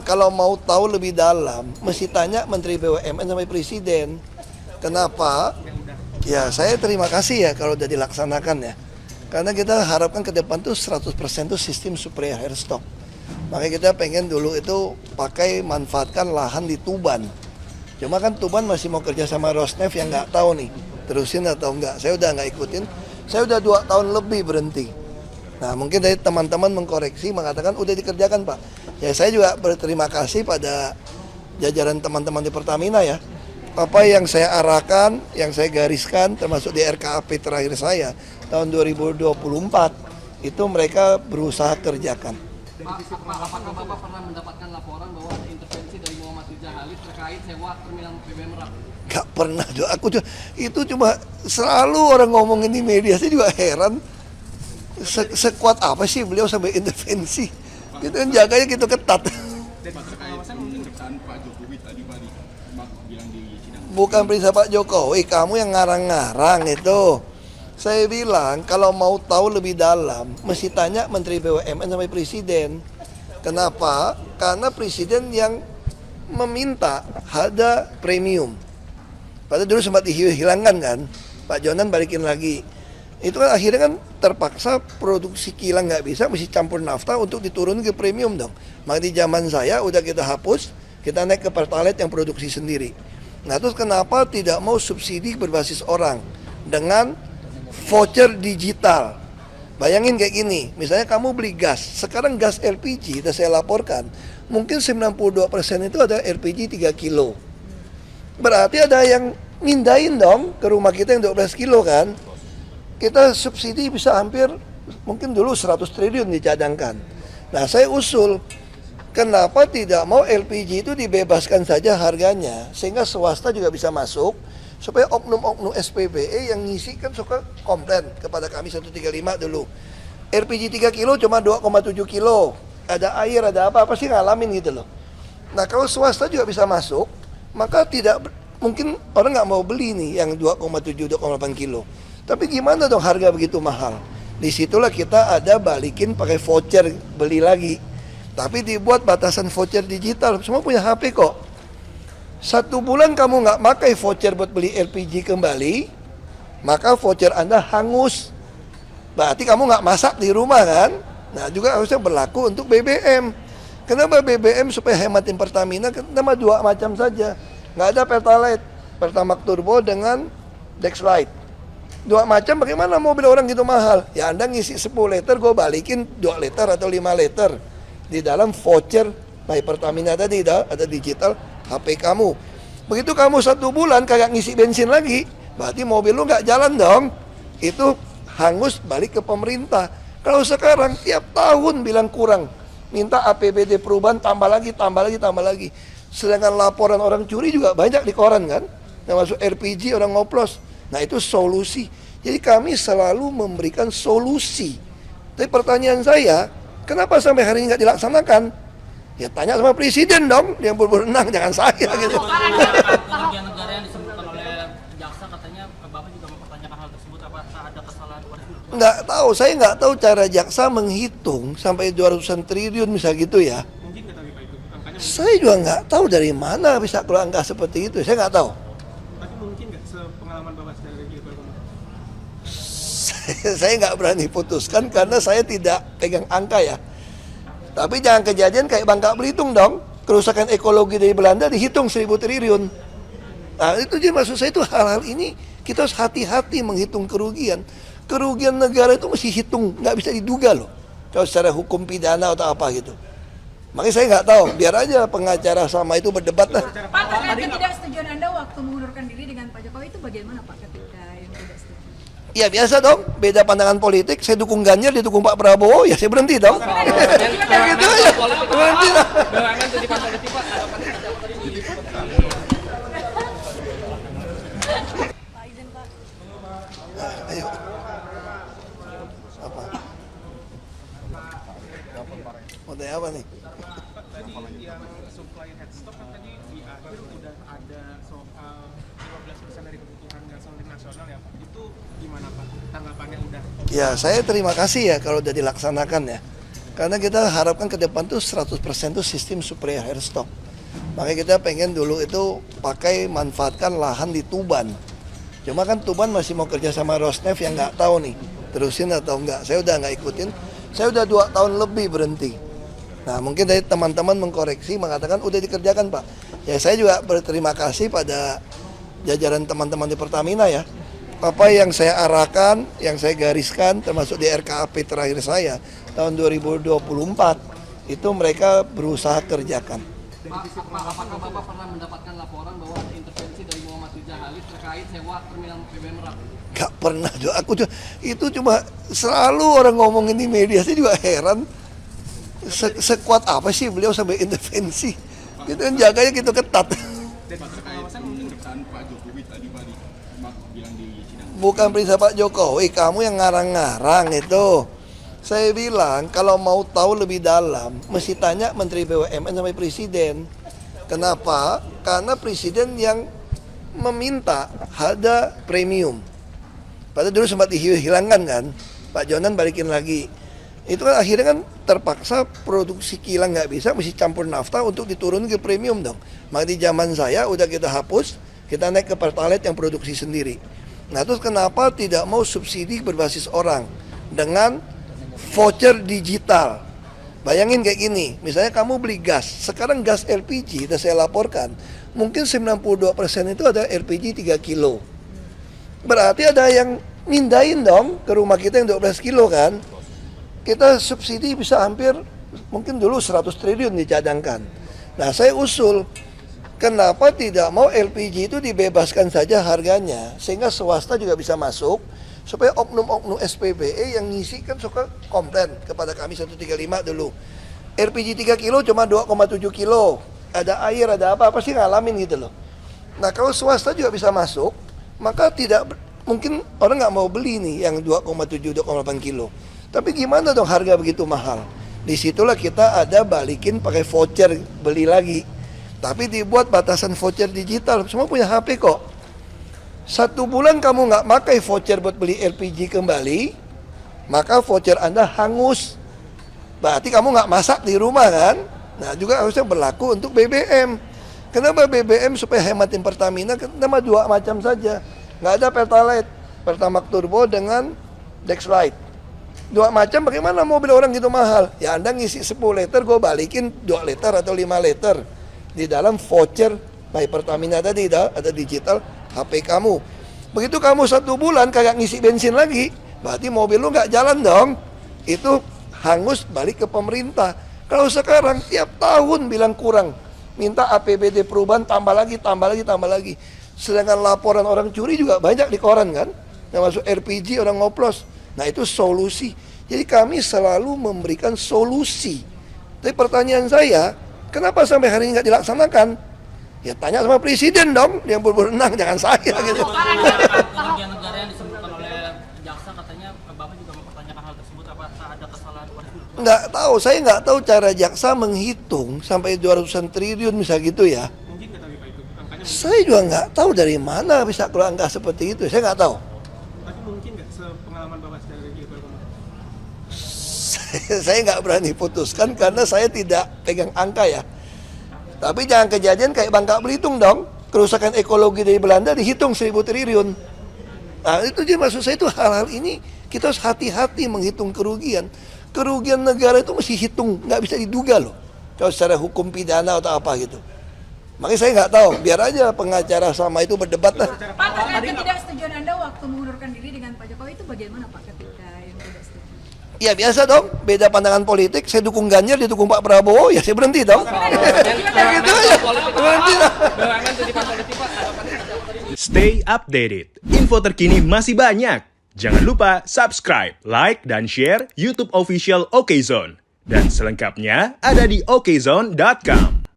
kalau mau tahu lebih dalam, mesti tanya Menteri BUMN sampai Presiden. Kenapa? Ya saya terima kasih ya kalau udah dilaksanakan ya. Karena kita harapkan ke depan tuh 100% tuh sistem supplier air stock. Makanya kita pengen dulu itu manfaatkan lahan di Tuban. Cuma kan Tuban masih mau kerja sama Rosneft yang nggak tahu nih, terusin atau enggak. Saya udah nggak ikutin, saya udah 2 tahun lebih berhenti. Nah mungkin dari teman-teman mengkoreksi, mengatakan udah dikerjakan Pak. Ya saya juga berterima kasih pada jajaran teman-teman di Pertamina ya. Apa yang saya arahkan, yang saya gariskan, termasuk di RKAP terakhir saya, tahun 2024, itu mereka berusaha kerjakan. Apakah Bapak pernah mendapatkan laporan bahwa ada intervensi dari Muhammad Rijal Halid terkait sewa terminal BBM Merak? Gak pernah, itu cuma selalu orang ngomongin di media, saya juga heran. Sekuat apa sih beliau sampai intervensi? Itu kan jaganya gitu ketat. Bukan perintah Pak Jokowi, kamu yang ngarang-ngarang itu. Saya bilang kalau mau tahu lebih dalam, mesti tanya Menteri BUMN sampai Presiden. Kenapa? Karena Presiden yang meminta ada premium. Padahal dulu sempat dihilangkan kan, Pak Jonan balikin lagi. Itu kan akhirnya kan terpaksa produksi kilang nggak bisa, mesti campur nafta untuk diturunin ke premium dong. Maka di zaman saya udah kita hapus, kita naik ke Pertalite yang produksi sendiri. Nah terus kenapa tidak mau subsidi berbasis orang dengan voucher digital? Bayangin kayak gini, misalnya kamu beli gas, sekarang gas LPG, sudah saya laporkan, mungkin 92% itu ada LPG 3 kilo. Berarti ada yang mindahin dong ke rumah kita yang 12 kilo kan. Kita subsidi bisa hampir, mungkin dulu 100 triliun dicadangkan. Nah saya usul, kenapa tidak mau LPG itu dibebaskan saja harganya, sehingga swasta juga bisa masuk, supaya oknum-oknum SPBE yang ngisi kan suka komplain kepada kami 135 dulu. LPG 3 kilo cuma 2,7 kilo, ada air, ada apa sih ngalamin gitu loh. Nah kalau swasta juga bisa masuk, maka tidak mungkin orang nggak mau beli nih yang 2,7, 2,8 kilo. Tapi gimana dong harga begitu mahal? Disitulah kita ada balikin pakai voucher beli lagi. Tapi dibuat batasan voucher digital, semua punya HP kok. 1 bulan kamu nggak pakai voucher buat beli LPG kembali, maka voucher Anda hangus. Berarti kamu nggak masak di rumah kan? Nah juga harusnya berlaku untuk BBM. Kenapa BBM supaya hematin Pertamina? Kenapa 2 macam saja? Nggak ada Pertalite, Pertamax Turbo dengan Dexlite. 2 macam, bagaimana mobil orang gitu mahal? Ya Anda ngisi 10 liter, gue balikin 2 liter atau 5 liter. Di dalam voucher by Pertamina tadi ada digital HP kamu. Begitu kamu 1 bulan kagak ngisi bensin lagi, berarti mobil lu nggak jalan dong. Itu hangus balik ke pemerintah. Kalau sekarang tiap tahun bilang kurang, minta APBD perubahan tambah lagi. Sedangkan laporan orang curi juga banyak di koran kan, yang masuk LPG orang ngoplos. Nah itu solusi. Jadi kami selalu memberikan solusi. Tapi pertanyaan saya, kenapa sampai hari ini nggak dilaksanakan? Ya tanya sama Presiden dong, yang berwenang, jangan saya gitu. Kerugian negara yang disebutkan oleh jaksa, katanya Bapak juga mempertanyakan hal tersebut, apakah ada kesalahan prosedur? Nggak tahu, saya nggak tahu cara jaksa menghitung sampai 200-an triliun misalnya gitu ya. Mungkin nggak tahu Pak itu angkanya. Saya juga nggak tahu dari mana bisa keluar angka seperti itu, saya nggak tahu. Tapi mungkin nggak sepengalaman Bapak dari Saya nggak berani putuskan karena saya tidak pegang angka ya. Tapi jangan kejadian kayak Bangka Belitung dong. Kerusakan ekologi dari Belanda dihitung 1.000 triliun. Nah itu jadi maksud saya itu hal-hal ini kita harus hati-hati menghitung kerugian. Kerugian negara itu mesti hitung, nggak bisa diduga loh. Kalau secara hukum pidana atau apa gitu. Makanya saya nggak tahu, biar aja pengacara sama itu berdebat lah. Pak, terkait ketidaksetujuan Anda waktu mengundurkan diri dengan Pak Jokowi itu bagaimana Pak ketika yang tidak setuju? Ya biasa dong, beda pandangan politik. Saya dukung Ganjar, dia dukung Pak Prabowo, ya saya berhenti dong. Gitu aja, berhenti lah. Ayo. Apa? Mau tanya apa nih? Tadi yang supply headstock kan tadi di akhir udah ada soal 15% dari kebutuhan gasolin nasional ya Pak. Itu gimana Pak? Tanggapannya udah? Ya saya terima kasih ya kalau udah dilaksanakan ya. Karena kita harapkan ke depan tuh 100% tuh sistem supplier air stok. Makanya kita pengen dulu itu manfaatkan lahan di Tuban. Cuma kan Tuban masih mau kerja sama Rosneft yang nggak tahu nih, terusin atau enggak. Saya udah nggak ikutin, saya udah 2 tahun lebih berhenti. Nah mungkin dari teman-teman mengkoreksi, mengatakan udah dikerjakan Pak. Ya saya juga berterima kasih pada jajaran teman-teman di Pertamina ya. Apa yang saya arahkan, yang saya gariskan, termasuk di RKAP terakhir saya, tahun 2024, itu mereka berusaha kerjakan. Apakah Bapak pernah mendapatkan laporan bahwa ada intervensi dari Muhammad Jalil terkait sewa terminal BBM Merak? Gak pernah, itu cuma selalu orang ngomongin di media, saya juga heran. Sekuat apa sih beliau sampai intervensi? Itu kan jaganya gitu ketat. Bukan perintah Pak Jokowi, kamu yang ngarang-ngarang itu. Saya bilang kalau mau tahu lebih dalam, mesti tanya Menteri BUMN sampai Presiden. Kenapa? Karena Presiden yang meminta harga premium. Padahal dulu sempat dihilangkan kan, Pak Jonan balikin lagi. Itu kan akhirnya kan terpaksa produksi kilang nggak bisa, mesti campur nafta untuk diturunin ke premium dong. Maka di zaman saya udah kita hapus, kita naik ke Pertalite yang produksi sendiri. Nah terus kenapa tidak mau subsidi berbasis orang dengan voucher digital? Bayangin kayak gini, misalnya kamu beli gas, sekarang gas LPG, sudah saya laporkan, mungkin 92% itu ada LPG 3 kilo. Berarti ada yang mindahin dong ke rumah kita yang 12 kilo kan. Kita subsidi bisa hampir, mungkin dulu 100 triliun dicadangkan. Nah saya usul, kenapa tidak mau LPG itu dibebaskan saja harganya, sehingga swasta juga bisa masuk, supaya oknum-oknum SPBE yang ngisi kan suka komplain kepada kami 135 dulu. LPG 3 kilo cuma 2,7 kilo, ada air, ada apa sih ngalamin gitu loh. Nah kalau swasta juga bisa masuk, maka tidak mungkin orang nggak mau beli nih yang 2,7, 2,8 kilo. Tapi gimana dong harga begitu mahal? Disitulah kita ada balikin pakai voucher beli lagi. Tapi dibuat batasan voucher digital, semua punya HP kok. 1 bulan kamu nggak pakai voucher buat beli LPG kembali, maka voucher Anda hangus. Berarti kamu nggak masak di rumah kan? Nah juga harusnya berlaku untuk BBM. Kenapa BBM supaya hematin Pertamina? Kenapa 2 macam saja? Nggak ada Pertalite, Pertamax Turbo dengan Dexlite. 2 macam, bagaimana mobil orang gitu mahal? Ya Anda ngisi 10 liter, gue balikin 2 liter atau 5 liter. Di dalam voucher My Pertamina tadi ada digital HP kamu. Begitu kamu 1 bulan kagak ngisi bensin lagi, berarti mobil lu nggak jalan dong. Itu hangus balik ke pemerintah. Kalau sekarang tiap tahun bilang kurang, minta APBD perubahan tambah lagi. Sedangkan laporan orang curi juga banyak di koran kan, yang masuk LPG orang ngoplos. Nah itu solusi. Jadi kami selalu memberikan solusi. Tapi pertanyaan saya, kenapa sampai hari ini nggak dilaksanakan? Ya tanya sama Presiden dong, yang berwenang, jangan saya gitu. Kerugian negara yang disebutkan oleh jaksa, katanya Bapak juga mempertanyakan hal tersebut, apakah ada kesalahan? Nggak tahu, saya nggak tahu cara jaksa menghitung sampai 200-an triliun misalnya gitu ya. Mungkin nggak tapi Pak itu angkanya. Saya juga nggak tahu dari mana bisa keluar angka seperti itu, saya nggak tahu. Tapi mungkin nggak sepengalaman Bapak secara legal? Saya nggak berani putuskan karena saya tidak pegang angka ya. Tapi jangan kejadian kayak Bangka Belitung dong. Kerusakan ekologi dari Belanda dihitung 1.000 triliun. Nah itu jadi maksud saya itu hal-hal ini kita harus hati-hati menghitung kerugian. Kerugian negara itu mesti hitung, nggak bisa diduga loh. Kalau secara hukum pidana atau apa gitu. Makanya saya nggak tahu, biar aja pengacara sama itu berdebat lah. Pak, terkait ketidaksetujuan Anda waktu mengundurkan diri dengan Pak Jokowi itu bagaimana Pak ketika yang tidak setuju? Ya biasa dong, beda pandangan politik. Saya dukung Ganjar, dia dukung Pak Prabowo, ya saya berhenti dong. Gitu aja, berhenti lah. Stay updated. Info terkini masih banyak. Jangan lupa subscribe, like, dan share YouTube official Okezone. Dan selengkapnya ada di okezone.com.